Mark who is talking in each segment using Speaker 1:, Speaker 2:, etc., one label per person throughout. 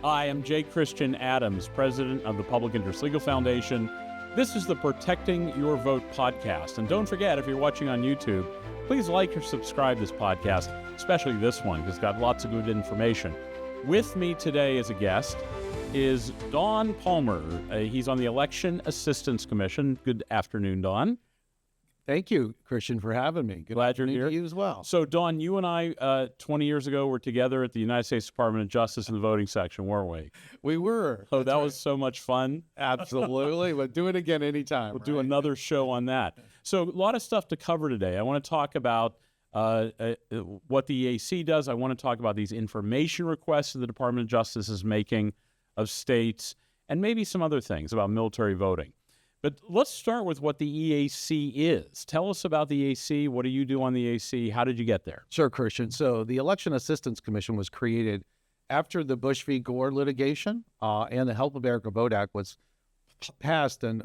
Speaker 1: Hi, I'm J. Christian Adams, president of the Public Interest Legal Foundation. This is the Protecting Your Vote podcast. And don't forget, if you're watching on YouTube, please like or subscribe this podcast, especially this one, because it's got lots of good information. With me today as a guest is Don Palmer. He's on the Election Assistance Commission. Good afternoon, Don.
Speaker 2: Thank you, Christian, for having me. Good
Speaker 1: Glad you're here.
Speaker 2: To you as well.
Speaker 1: So, Don, you and I, 20 years ago, were together at the United States Department of Justice in the voting section, weren't we?
Speaker 2: We were.
Speaker 1: Oh, that was so much fun.
Speaker 2: Absolutely. We'll do it again anytime.
Speaker 1: We'll do another show on that. So, a lot of stuff to cover today. I want to talk about what the EAC does. I want to talk about these information requests that the Department of Justice is making of states, and maybe some other things about military voting. But let's start with what the EAC is. Tell us about the EAC. What do you do on the EAC? How did you get there?
Speaker 2: Sure, Christian. So the Election Assistance Commission was created after the Bush v. Gore litigation, and the Help America Vote Act was passed and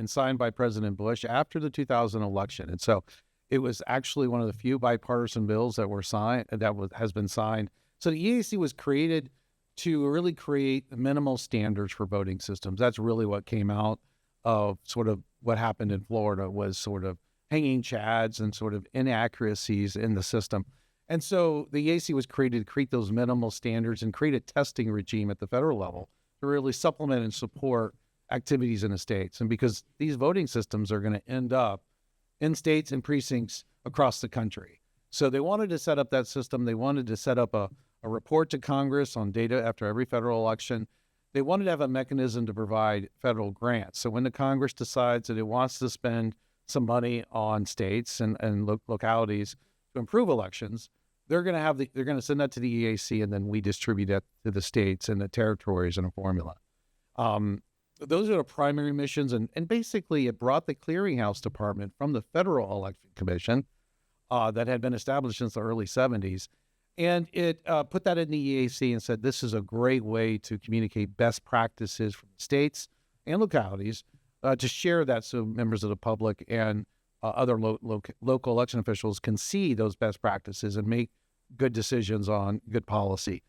Speaker 2: signed by President Bush after the 2000 election. And so it was actually one of the few bipartisan bills that were signed, has been signed. So the EAC was created to really create minimal standards for voting systems. That's really what came out of sort of what happened in Florida, was sort of hanging chads and sort of inaccuracies in the system. And so the EAC was created to create those minimal standards and create a testing regime at the federal level to really supplement and support activities in the states. And because these voting systems are going to end up in states and precincts across the country. So they wanted to set up that system. They wanted to set up a report to Congress on data after every federal election. They wanted to have a mechanism to provide federal grants. So when the Congress decides that it wants to spend some money on states and localities to improve elections, they're going to send that to the EAC, and then we distribute that to the states and the territories in a formula. Those are the primary missions, and basically it brought the clearinghouse department from the Federal Election Commission that had been established since the early 70s. And it put that in the EAC and said, this is a great way to communicate best practices from states and localities to share that so members of the public and other local election officials can see those best practices and make good decisions on good policy.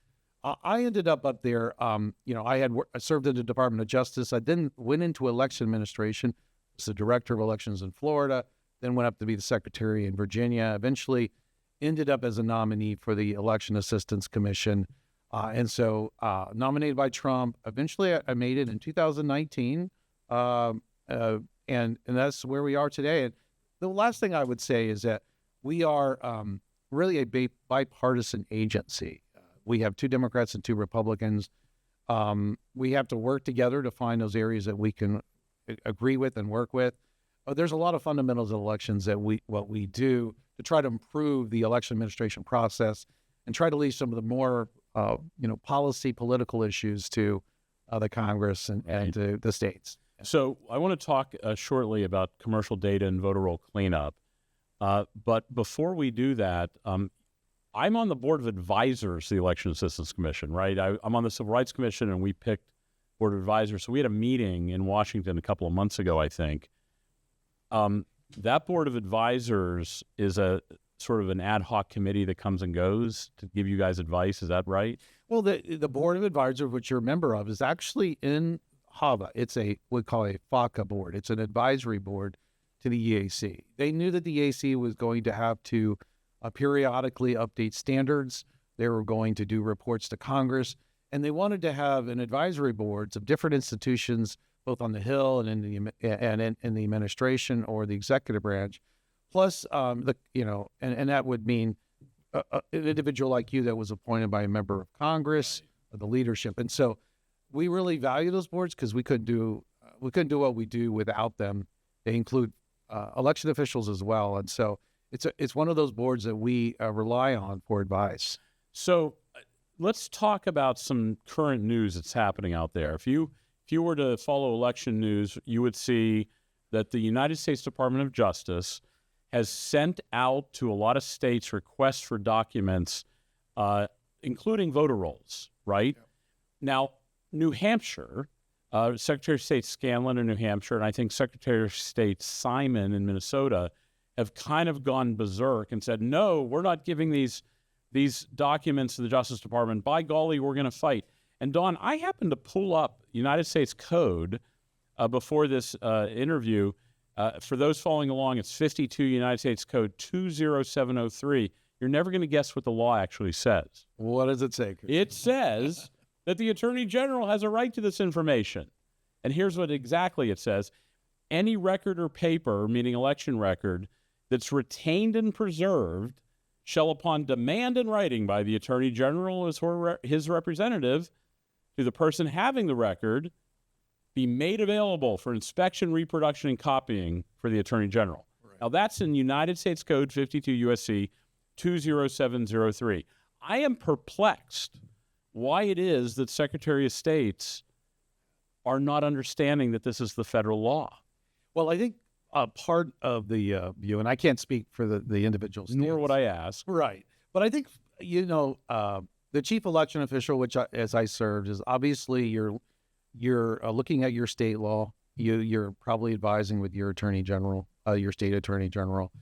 Speaker 2: I ended up there, I served in the Department of Justice. I then went into election administration, was the director of elections in Florida, then went up to be the secretary in Virginia, eventually ended up as a nominee for the Election Assistance Commission. And so nominated by Trump, eventually I made it in 2019. And that's where we are today. And the last thing I would say is that we are really a bipartisan agency. We have 2 Democrats and 2 Republicans. We have to work together to find those areas that we can agree with and work with. There's a lot of fundamentals of elections that what we do to try to improve the election administration process and try to leave some of the more, policy, political issues to the Congress and to the states.
Speaker 1: So I want to talk shortly about commercial data and voter roll cleanup. But before we do that, I'm on the board of advisors to the Election Assistance Commission, right? I'm on the Civil Rights Commission, and we picked board of advisors. So we had a meeting in Washington a couple of months ago, I think. That board of advisors is a sort of an ad hoc committee that comes and goes to give you guys advice. Is that right?
Speaker 2: Well, the board of advisors, which you're a member of, is actually in HAVA. It's we call a FACA board. It's an advisory board to the EAC. They knew that the EAC was going to have to periodically update standards. They were going to do reports to Congress, and they wanted to have an advisory boards of different institutions, both on the Hill and in the administration or the executive branch, plus and that would mean an individual like you that was appointed by a member of Congress, or the leadership. And so we really value those boards because we couldn't do what we do without them. They include election officials as well, and so it's one of those boards that we rely on for advice.
Speaker 1: So let's talk about some current news that's happening out there. If you were to follow election news, you would see that the United States Department of Justice has sent out to a lot of states requests for documents, including voter rolls, right? Yep. Now, New Hampshire, Secretary of State Scanlon in New Hampshire, and I think Secretary of State Simon in Minnesota have kind of gone berserk and said, no, we're not giving these documents to the Justice Department. By golly, we're going to fight. And Dawn, I happened to pull up United States Code before this interview. For those following along, it's 52 United States Code 20703. You're never going to guess what the law actually says.
Speaker 2: What does it say, Chris?
Speaker 1: It says that the Attorney General has a right to this information. And here's what exactly it says. Any record or paper, meaning election record, that's retained and preserved shall, upon demand in writing by the Attorney General or his representative to the person having the record, be made available for inspection, reproduction, and copying for the Attorney General. Right. Now, that's in United States Code 52 U.S.C. 20703. I am perplexed why it is that Secretary of States are not understanding that this is the federal law.
Speaker 2: Well, I think part of the view, and I can't speak for the individual states.
Speaker 1: Nor would I ask.
Speaker 2: Right. But I think, the chief election official, which as I served, is obviously you're looking at your state law. You're probably advising with your attorney general, your state attorney general,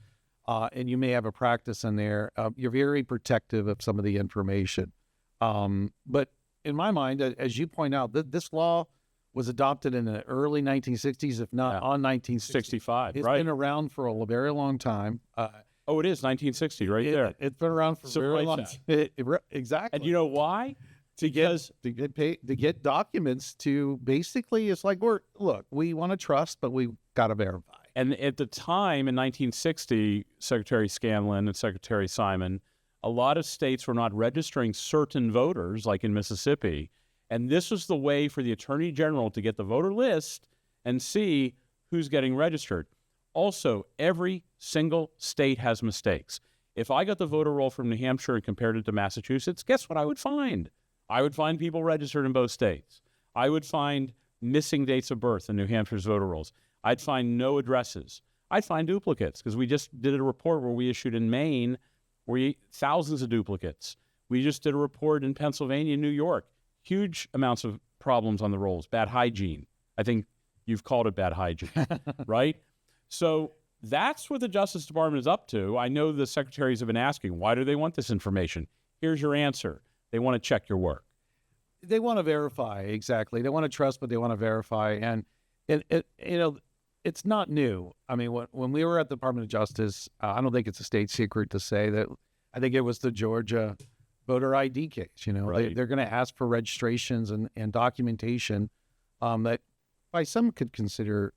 Speaker 2: and you may have a practice in there. You're very protective of some of the information. But in my mind, as you point out, this law was adopted in the early 1960s, if not on 1965. It's been around for a very long time.
Speaker 1: It is 1960 there.
Speaker 2: It's been around for a very long time. Exactly.
Speaker 1: And you know why?
Speaker 2: To get documents to basically, it's like, we want to trust, but we got to verify.
Speaker 1: And at the time in 1960, Secretary Scanlon and Secretary Simon, a lot of states were not registering certain voters, like in Mississippi. And this was the way for the Attorney General to get the voter list and see who's getting registered. Also, every single state has mistakes. If I got the voter roll from New Hampshire and compared it to Massachusetts, guess what I would find? I would find people registered in both states. I would find missing dates of birth in New Hampshire's voter rolls. I'd find no addresses. I'd find duplicates, because we just did a report where we issued in Maine thousands of duplicates. We just did a report in Pennsylvania and New York. Huge amounts of problems on the rolls, bad hygiene. I think you've called it bad hygiene, right? So that's what the Justice Department is up to. I know the secretaries have been asking, why do they want this information? Here's your answer. They want to check your work.
Speaker 2: They want to verify, exactly. They want to trust, but they want to verify. And it's not new. I mean, when we were at the Department of Justice, I don't think it's a state secret to say that I think it was the Georgia voter ID case.
Speaker 1: Right.
Speaker 2: They're going to ask for registrations and documentation that by some could consider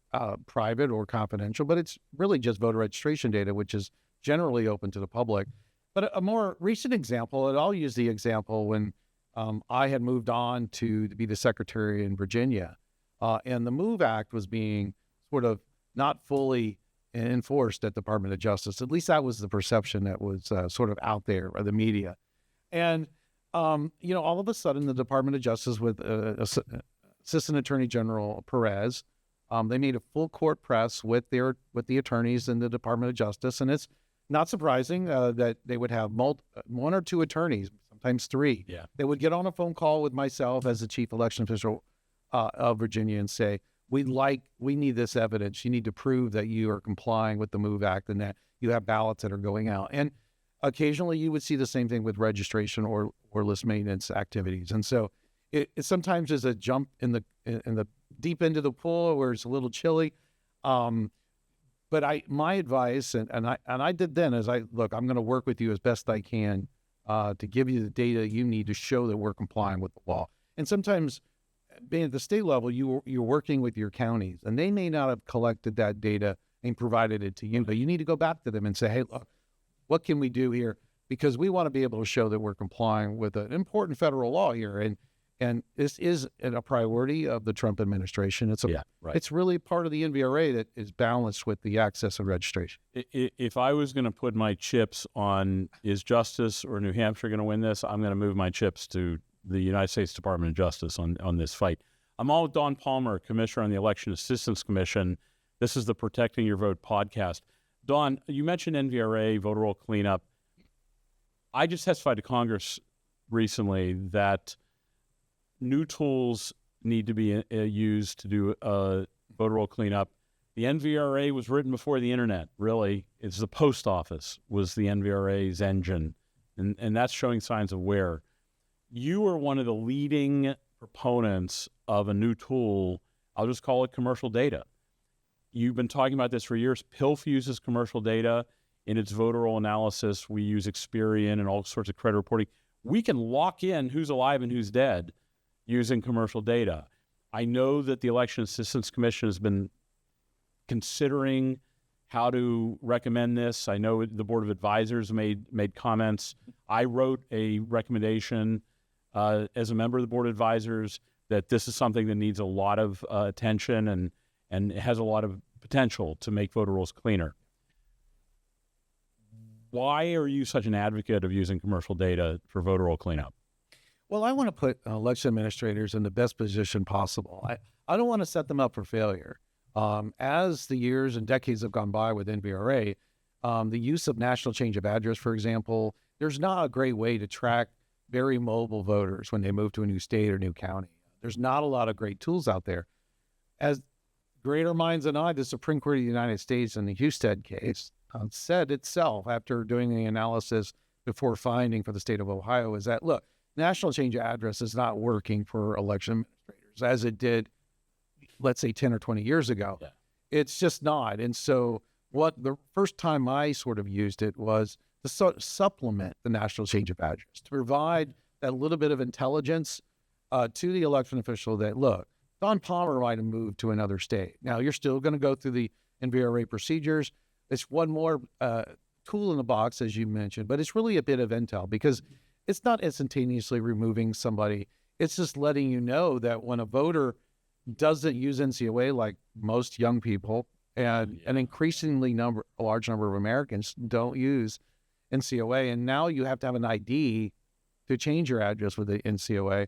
Speaker 2: private or confidential, but it's really just voter registration data, which is generally open to the public. But a more recent example, and I'll use the example when I had moved on to be the secretary in Virginia, and the MOVE Act was being sort of not fully enforced at the Department of Justice. At least that was the perception that was sort of out there by the media. And, all of a sudden, the Department of Justice with Assistant Attorney General Perez, they made a full court press with the attorneys in the Department of Justice. And it's not surprising that they would have one or two attorneys, sometimes three.
Speaker 1: Yeah. They
Speaker 2: would get on a phone call with myself as the chief election official of Virginia and say, we need this evidence. You need to prove that you are complying with the MOVE Act and that you have ballots that are going out. And occasionally you would see the same thing with registration or list maintenance activities. And so it sometimes is a jump in the deep end of the pool where it's a little chilly. But my advice, and I did then, is I'm going to work with you as best I can to give you the data you need to show that we're complying with the law. And sometimes, being at the state level, you're working with your counties, and they may not have collected that data and provided it to you, but you need to go back to them and say, hey, look, what can we do here? Because we want to be able to show that we're complying with an important federal law here. And this is a priority of the Trump administration. It's really part of the NVRA that is balanced with the access and registration.
Speaker 1: If I was going to put my chips on, is Justice or New Hampshire going to win this, I'm going to move my chips to the United States Department of Justice on this fight. I'm all with Don Palmer, Commissioner on the Election Assistance Commission. This is the Protecting Your Vote podcast. Don, you mentioned NVRA, voter roll cleanup. I just testified to Congress recently that new tools need to be used to do voter roll cleanup. The NVRA was written before the internet, really. It's the post office was the NVRA's engine, and that's showing signs of wear. You are one of the leading proponents of a new tool. I'll just call it commercial data. You've been talking about this for years. PILF uses commercial data in its voter roll analysis. We use Experian and all sorts of credit reporting. We can lock in who's alive and who's dead using commercial data. I know that the Election Assistance Commission has been considering how to recommend this. I know the Board of Advisors made comments. I wrote a recommendation as a member of the Board of Advisors that this is something that needs a lot of attention and it has a lot of potential to make voter rolls cleaner. Why are you such an advocate of using commercial data for voter roll cleanup?
Speaker 2: Well, I want to put election administrators in the best position possible. I don't want to set them up for failure. As the years and decades have gone by with NVRA, the use of national change of address, for example, there's not a great way to track very mobile voters when they move to a new state or new county. There's not a lot of great tools out there. As greater minds than I, the Supreme Court of the United States in the Husted case said itself after doing the analysis before finding for the state of Ohio is that, look, national change of address is not working for election administrators as it did, let's say, 10 or 20 years ago.
Speaker 1: Yeah.
Speaker 2: It's just not. And so what the first time I sort of used it was to supplement the national change of address, to provide that little bit of intelligence to the election official that, look, Don Palmer might have moved to another state. Now, you're still going to go through the NVRA procedures. It's one more tool in the box, as you mentioned, but it's really a bit of intel because it's not instantaneously removing somebody. It's just letting you know that when a voter doesn't use NCOA, like most young people, and an increasingly large number of Americans don't use NCOA, and now you have to have an ID to change your address with the NCOA.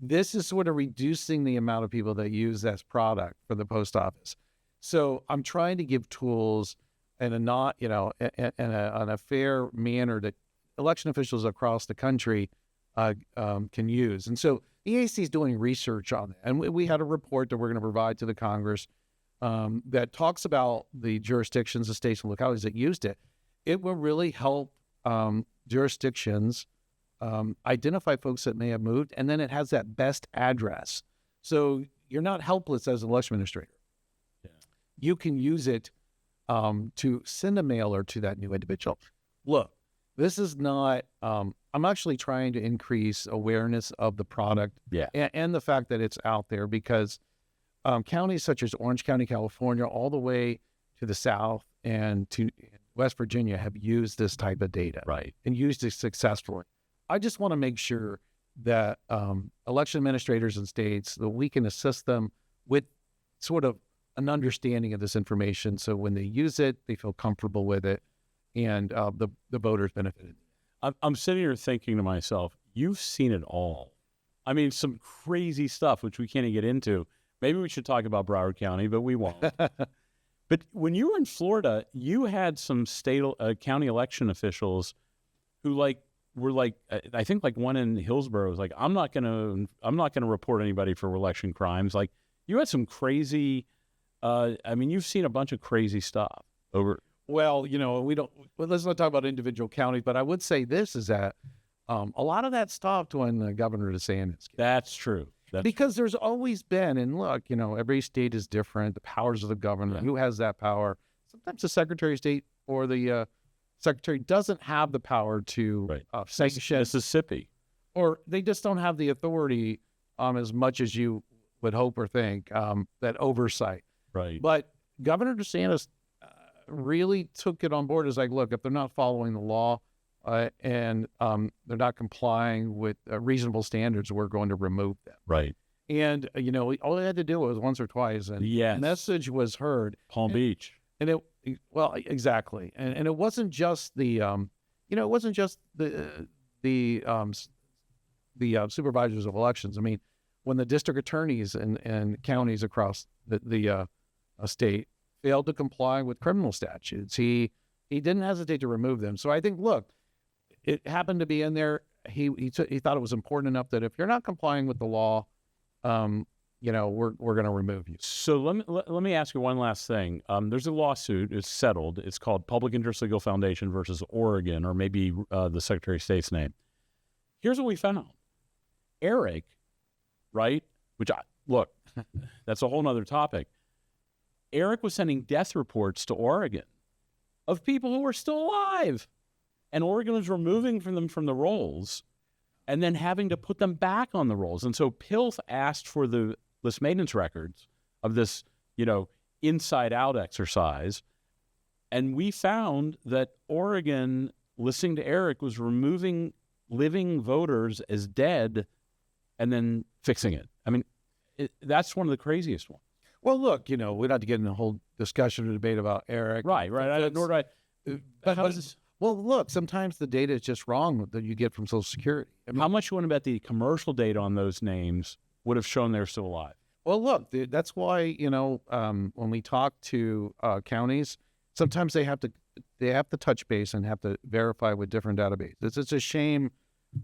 Speaker 2: This is sort of reducing the amount of people that use this product for the post office. So I'm trying to give tools in a not, in a fair manner that election officials across the country can use. And so the EAC is doing research on that. And we had a report that we're going to provide to the Congress that talks about the jurisdictions, the states and localities that used it. It will really help jurisdictions identify folks that may have moved, and then it has that best address. So you're not helpless as an election administrator.
Speaker 1: Yeah.
Speaker 2: You can use it to send a mailer to that new individual. Look, this is not, I'm actually trying to increase awareness of the product and the fact that it's out there because counties such as Orange County, California, all the way to the South and to West Virginia have used this type of data and used it successfully. I just want to make sure that election administrators in states, that we can assist them with sort of an understanding of this information. So when they use it, they feel comfortable with it and the voters benefited.
Speaker 1: I'm sitting here thinking to myself, you've seen it all. I mean, some crazy stuff, which we can't even get into. Maybe we should talk about Broward County, but we won't. But when you were in Florida, you had some state county election officials who were I think one in Hillsborough was like, I'm not gonna report anybody for election crimes. Like you had some crazy. You've seen a bunch of crazy stuff over.
Speaker 2: Well, let's not talk about individual counties, but I would say this is that a lot of that stopped when Governor DeSantis.
Speaker 1: That's true.
Speaker 2: Because there's always been, and look, every state is different. The powers of the governor, who has that power? Sometimes the Secretary of State or the Secretary doesn't have the power to sanction
Speaker 1: Mississippi,
Speaker 2: or they just don't have the authority as much as you would hope or think, that oversight.
Speaker 1: Right.
Speaker 2: But Governor DeSantis really took it on board as like, look, if they're not following the law and they're not complying with reasonable standards, we're going to remove them.
Speaker 1: Right.
Speaker 2: And, all they had to do was once or twice, and the message was heard.
Speaker 1: Palm Beach.
Speaker 2: And exactly. And it wasn't just the, it wasn't just the supervisors of elections. I mean, when the district attorneys and counties across the state failed to comply with criminal statutes, he didn't hesitate to remove them. So I think, look, it happened to be in there. He thought it was important enough that if you're not complying with the law, we're going to remove you.
Speaker 1: So let me ask you one last thing. There's a lawsuit. It's settled. It's called Public Interest Legal Foundation versus Oregon, or maybe the Secretary of State's name. Here's what we found. Eric, right? Look, that's a whole nother topic. Eric was sending death reports to Oregon of people who were still alive. And Oregon was removing them from the rolls and then having to put them back on the rolls. And so PILF asked for the list maintenance records of this, inside-out exercise. And we found that Oregon, listening to Eric, was removing living voters as dead and then fixing it. I mean, that's one of the craziest ones.
Speaker 2: Well, look, we'd have to get in a whole discussion or debate about Eric.
Speaker 1: Right.
Speaker 2: Well, look, sometimes the data is just wrong that you get from Social Security.
Speaker 1: How much you want to bet the commercial data on those names would have shown they're still alive?
Speaker 2: Well, look, that's why, when we talk to counties, sometimes they have to touch base and have to verify with different databases. It's a shame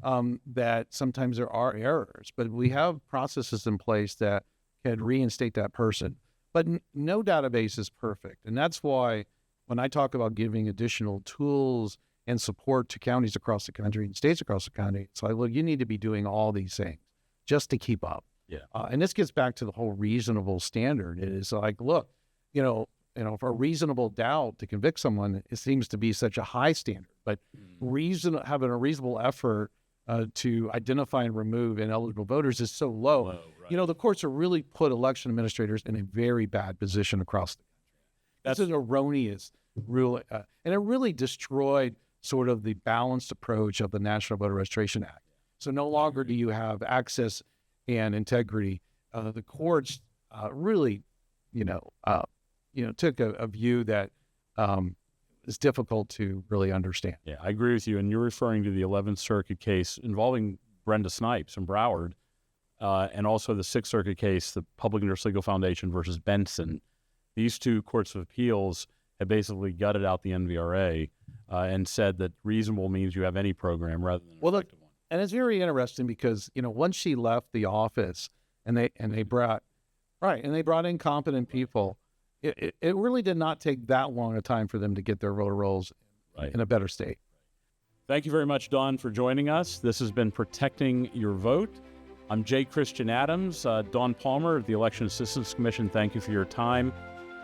Speaker 2: that sometimes there are errors, but we have processes in place that can reinstate that person. But no database is perfect. And that's why when I talk about giving additional tools and support to counties across the country and states across the country, it's like, look, you need to be doing all these things just to keep up.
Speaker 1: Yeah.
Speaker 2: And this gets back to the whole reasonable standard. It is like, look, for a reasonable doubt to convict someone, it seems to be such a high standard. But having a reasonable effort to identify and remove ineligible voters is so low. Right. The courts have really put election administrators in a very bad position across the country. That's an erroneous rule, and it really destroyed sort of the balanced approach of the National Voter Registration Act. So no longer do you have access and integrity. The courts really, took a view that is difficult to really understand.
Speaker 1: Yeah, I agree with you. And you're referring to the 11th Circuit case involving Brenda Snipes in Broward, and also the 6th Circuit case, the Public Interest Legal Foundation versus Benson. These two courts of appeals have basically gutted out the NVRA and said that reasonable means you have any program rather than an effective one.
Speaker 2: And it's very interesting because, once she left the office and they brought in competent people, it really did not take that long a time for them to get their voter rolls in a better state.
Speaker 1: Thank you very much, Dawn, for joining us. This has been Protecting Your Vote. I'm Jay Christian Adams. Dawn Palmer of the Election Assistance Commission, thank you for your time.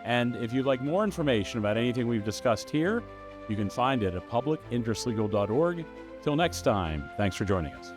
Speaker 1: And if you'd like more information about anything we've discussed here, you can find it at publicinterestlegal.org. Till next time, thanks for joining us.